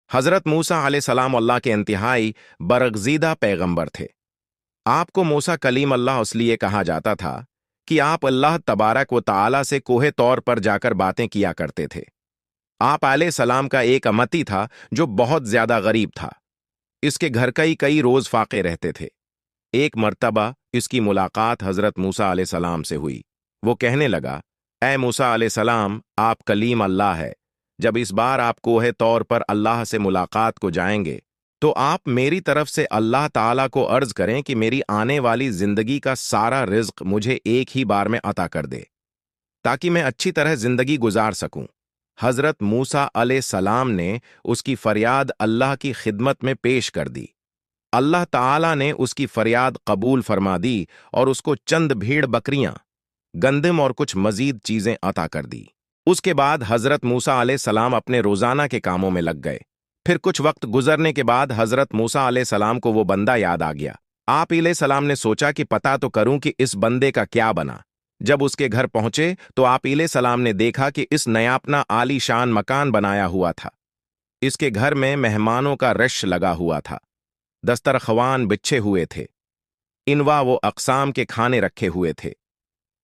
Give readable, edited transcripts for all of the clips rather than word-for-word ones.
हज़रत मूसा अलैहिस्सलाम अल्लाह के इंतहाई बरगज़ीदा पैगंबर थे। आपको मूसा कलीम अल्लाह इसलिए कहा जाता था कि आप अल्लाह तबारक व तआला से कोहे तौर पर जाकर बातें किया करते थे। आप अलैहिस्सलाम का एक अमती था जो बहुत ज्यादा गरीब था। इसके घर कई कई रोज फाके रहते थे। एक मर्तबा इसकी मुलाकात हज़रत मूसा अलैहिस्सलाम से हुई। वो कहने लगा, ए मूसा अलैहिस्सलाम, आप कलीम अल्लाह है। जब इस बार आप कोहे तौर पर अल्लाह से मुलाकात को जाएंगे तो आप मेरी तरफ से अल्लाह ताला को अर्ज करें कि मेरी आने वाली जिंदगी का सारा रिज्क मुझे एक ही बार में अता कर दे, ताकि मैं अच्छी तरह जिंदगी गुजार सकूं। हजरत मूसा अलैहिस्सलाम ने उसकी फरियाद अल्लाह की खिदमत में पेश कर दी। अल्लाह ताला ने उसकी फरियाद कबूल फरमा दी और उसको चंद भेड़ बकरियां, गंदम और कुछ मजीद चीजें अता कर दी। उसके बाद हजरत मूसा अलैहिस्सलाम अपने रोजाना के कामों में लग गए। फिर कुछ वक्त गुजरने के बाद हजरत मूसा अलैहिस्सलाम को वो बंदा याद आ गया। आप अलैहिस्सलाम ने सोचा कि पता तो करूं कि इस बंदे का क्या बना। जब उसके घर पहुंचे तो आप अलैहिस्सलाम ने देखा कि इस नयापना आलीशान मकान बनाया हुआ था। इसके घर में मेहमानों का रश लगा हुआ था। दस्तरख्वान बिछे हुए थे। इनवा वो अक़साम के खाने रखे हुए थे।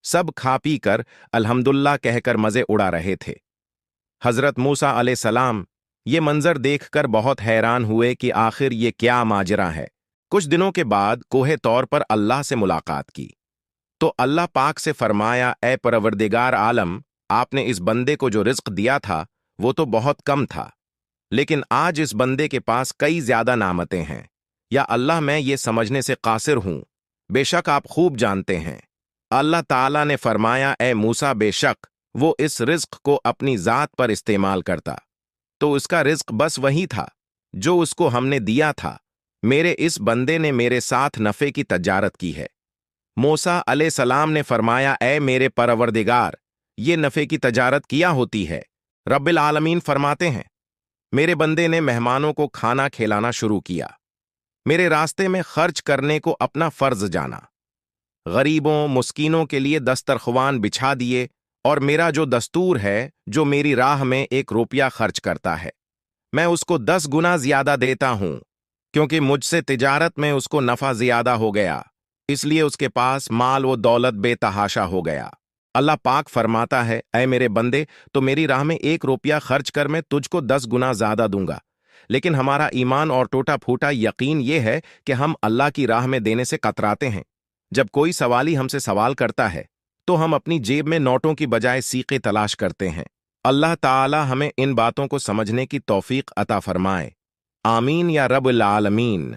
सब खा पी कर अल्हम्दुलिल्लाह कहकर मजे उड़ा रहे थे। हजरत मूसा अलैहिस्सलाम ये मंजर देखकर बहुत हैरान हुए कि आखिर ये क्या माजरा है। कुछ दिनों के बाद कोहे तौर पर अल्लाह से मुलाकात की तो अल्लाह पाक से फरमाया, ए परवरदिगार आलम, आपने इस बंदे को जो रिज्क दिया था वो तो बहुत कम था, लेकिन आज इस बंदे के पास कई ज्यादा नामतें हैं। या अल्लाह, मैं ये समझने से कासिर हूं, बेशक आप खूब जानते हैं। अल्लाह ताला ने फरमाया, ए मूसा, बेशक वो इस रिज्क को अपनी जात पर इस्तेमाल करता तो उसका रिज्क बस वही था जो उसको हमने दिया था। मेरे इस बंदे ने मेरे साथ नफे की तजारत की है। मूसा अलैहिस्सलाम ने फरमाया, ए मेरे परवरदिगार, ये नफे की तजारत किया होती है। रब्बिल आलमीन फरमाते हैं, मेरे बंदे ने मेहमानों को खाना खिलाना शुरू किया, मेरे रास्ते में खर्च करने को अपना फर्ज जाना, गरीबों मुस्कीनों के लिए दस्तरख्वान बिछा दिए, और मेरा जो दस्तूर है, जो मेरी राह में 1 रुपया खर्च करता है, मैं उसको 10 गुना ज्यादा देता हूं, क्योंकि मुझसे तिजारत में उसको नफा ज्यादा हो गया, इसलिए उसके पास माल व दौलत बेतहाशा हो गया। अल्लाह पाक फरमाता है, ऐ मेरे बंदे, तो मेरी राह में 1 रुपया खर्च कर मैं तुझको 10 गुना ज्यादा दूंगा। लेकिन हमारा ईमान और टूटा फूटा यकीन यह है कि हम अल्लाह की राह में देने से कतराते हैं। जब कोई सवाली हमसे सवाल करता है तो हम अपनी जेब में नोटों की बजाय सीखे तलाश करते हैं। अल्लाह ताला हमें इन बातों को समझने की तौफीक अता फरमाए। आमीन या रब्बुल आलमीन।